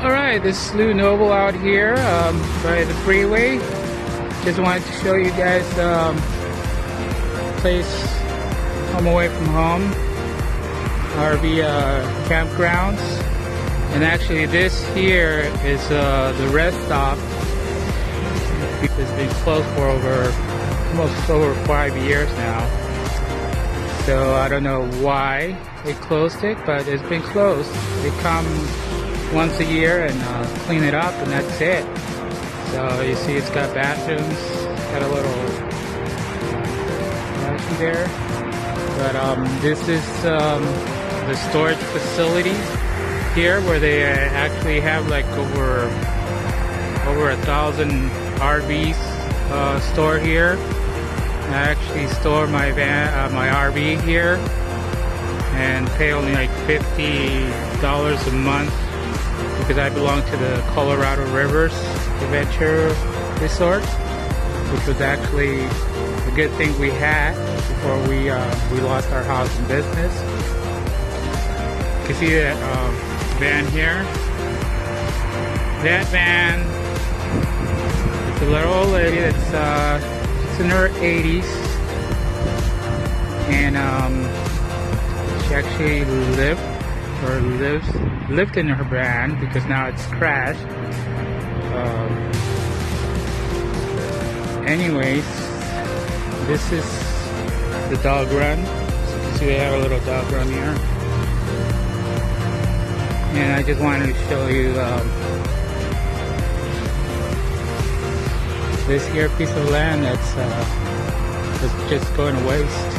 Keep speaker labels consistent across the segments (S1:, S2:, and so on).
S1: Alright, this is Lou Noble out here by the freeway. Just wanted to show you guys place home away from home, RV campgrounds. And actually this here is the rest stop. It's been closed for almost over 5 years now. So I don't know why they closed it, but it's been closed. They come once a year and clean it up, and that's it. So you see it's got bathrooms, got a little bathroom there. But this is the storage facility here, where they actually have like over 1,000 RVs stored here. I actually store my my RV here, and pay only like $50 a month because I belong to the Colorado Rivers Adventure Resort, which was actually a good thing we had before we lost our house and business. You can see that van here. That van, it's a little old lady that's in her 80s, and she actually lived in her van because now it's crashed. Anyways, this is the dog run. So you can see they have a little dog run here, and I just wanted to show you this here piece of land that's just going to waste.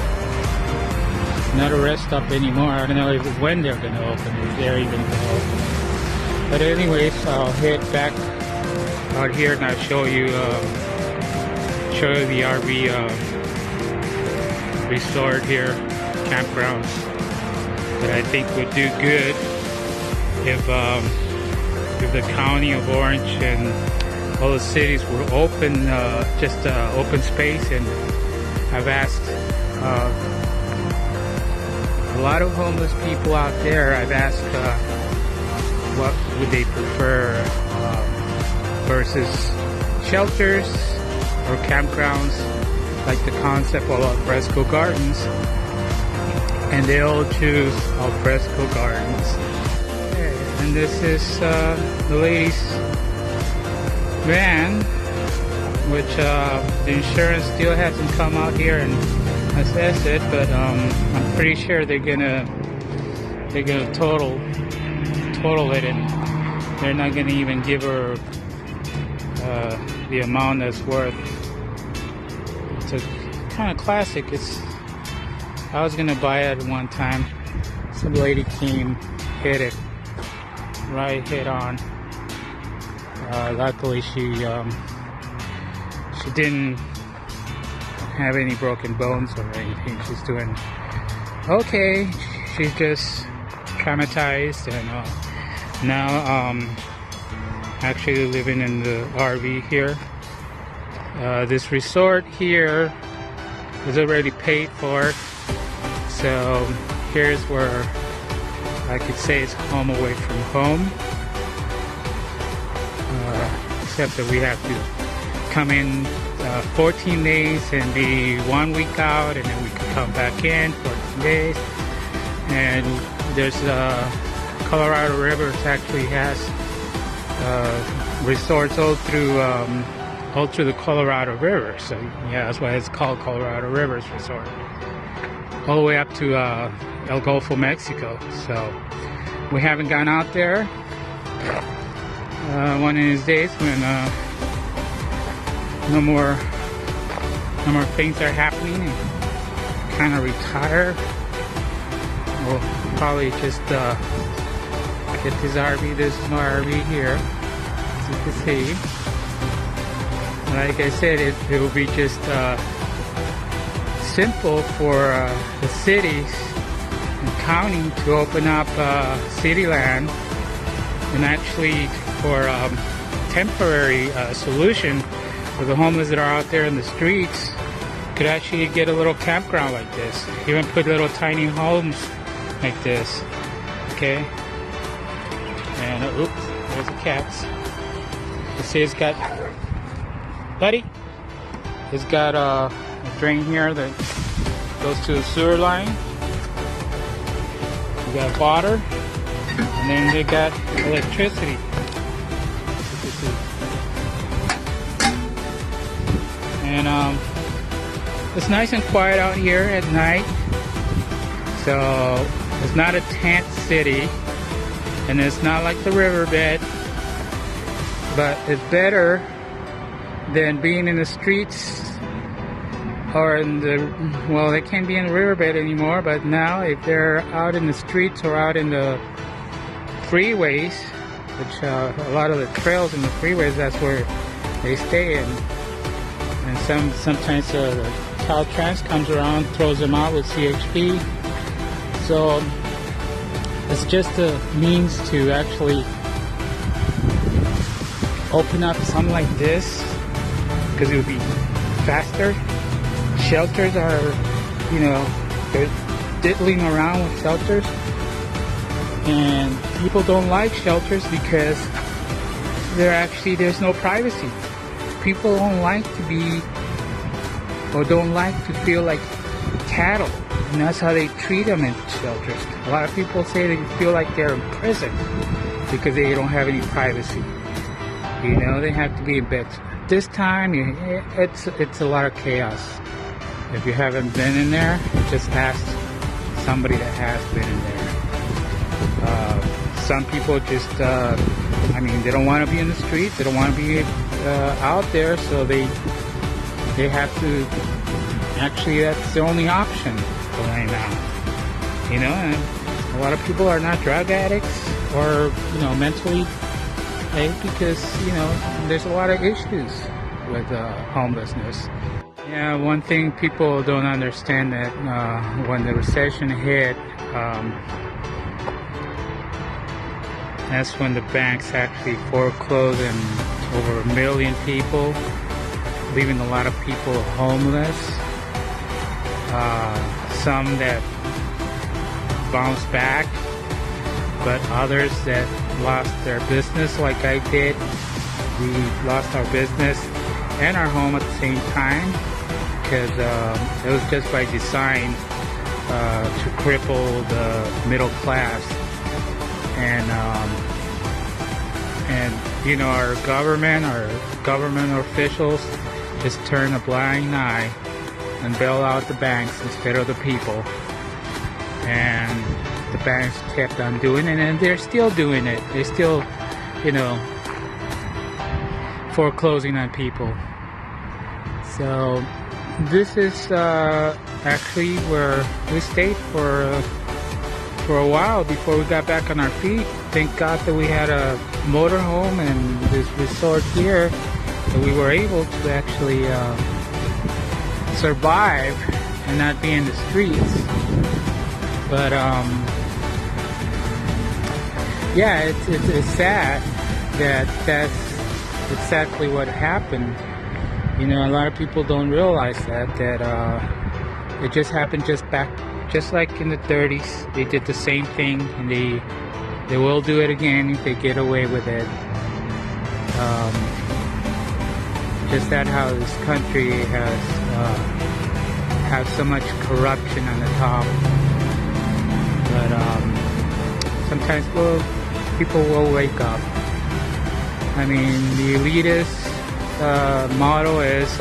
S1: Not a rest stop anymore. I don't know when they're going to open, if they're even going to open. But anyways, I'll head back out here and I'll show you the RV resort here, campgrounds, that I think would do good if the county of Orange and all the cities were open, just open space. And I've asked a lot of homeless people out there, I've asked what would they prefer versus shelters or campgrounds like the concept of Alfresco Gardens, and they all choose Alfresco Gardens. And this is the lady's van, which the insurance still hasn't come out here and assess it, but I'm pretty sure they're gonna total it, and they're not gonna even give her the amount that's worth. It's a kind of classic. I was gonna buy it one time. Some lady came, hit it right head on. Luckily she didn't have any broken bones or anything. She's doing okay. She's just traumatized, and now actually living in the RV here. This resort here is already paid for, so here's where I could say it's home away from home, except that we have to come in 14 days and be 1 week out, and then we can come back in 14 days. And there's Colorado Rivers actually has resorts all through the Colorado River. So yeah, that's why it's called Colorado Rivers Resort, all the way up to El Golfo, Mexico. So we haven't gone out there. One of these days when no more things are happening and kind of retire, we'll probably just get this RV. This is my RV here, as you can see. Like I said, it will be just simple for the cities and county to open up city land, and actually for temporary solution for the homeless that are out there in the streets, could actually get a little campground like this. Even put little tiny homes like this, okay? And And oops, there's the cats. You see it's got, buddy, it's got a drain here that goes to the sewer line. You got water, and then they got electricity. And it's nice and quiet out here at night. So it's not a tent city, and it's not like the riverbed, but it's better than being in the streets or in the, well, they can't be in the riverbed anymore, but now if they're out in the streets or out in the freeways, which a lot of the trails in the freeways, that's where they stay in. And sometimes the Caltrans comes around, throws them out with CHP. So it's just a means to actually open up something like this, because it would be faster. Shelters are, you know, they're diddling around with shelters, and people don't like shelters because there's no privacy. People don't like to be, or don't like to feel like cattle, and that's how they treat them in shelters. A lot of people say they feel like they're in prison because they don't have any privacy. You know, they have to be in bed. This time, it's a lot of chaos. If you haven't been in there, just ask somebody that has been in there. Some people just, I mean, they don't want to be in the street. They don't want to be out there, so they have to. Actually, that's the only option right now. You know, and a lot of people are not drug addicts or, you know, mentally ill because, you know, there's a lot of issues with homelessness. Yeah, one thing people don't understand that when the recession hit, that's when the banks actually foreclosed and over 1 million people, leaving a lot of people homeless. Some that bounced back, but others that lost their business like I did. We lost our business and our home at the same time, because it was just by design to cripple the middle class. And you know, our government officials just turn a blind eye and bail out the banks instead of the people. And the banks kept on doing it, and they're still doing it. They're still, you know, foreclosing on people. So this is actually where we stayed for a while before we got back on our feet. Thank God that we had a motorhome and this resort here, that we were able to actually survive and not be in the streets. But yeah, it's sad that that's exactly what happened. You know, a lot of people don't realize that it just happened just like in the 30s. They did the same thing, and they will do it again if they get away with it. Just that how this country has so much corruption on the top. But sometimes people will wake up. I mean, the elitist motto is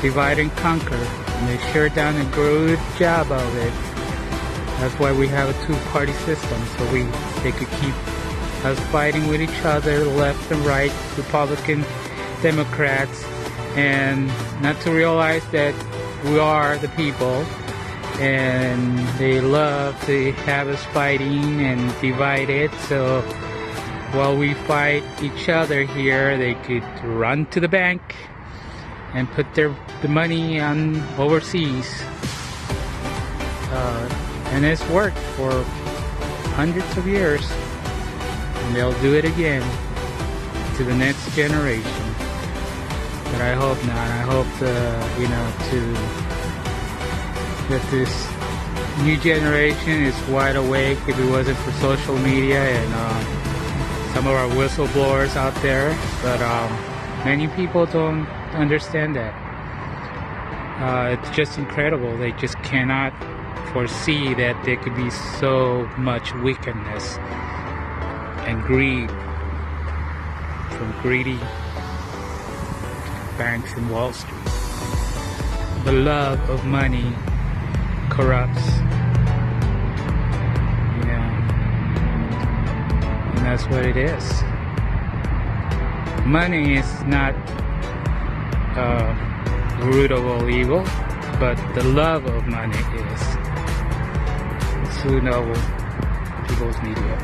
S1: divide and conquer, and they sure done a good job of it. That's why we have a two-party system, so they could keep us fighting with each other, left and right, Republican, Democrats, and not to realize that we are the people, and they love to have us fighting and divided. So while we fight each other here, they could run to the bank and put the money on overseas. And it's worked for hundreds of years, and they'll do it again to the next generation. But I hope not. I hope that this new generation is wide awake. If it wasn't for social media and some of our whistleblowers out there, but many people don't understand that. It's just incredible. They just cannot foresee that there could be so much wickedness and greed from greedy banks in Wall Street. The love of money corrupts. And that's what it is. Money is not the root of all evil, but the love of money is. It's who know people's media.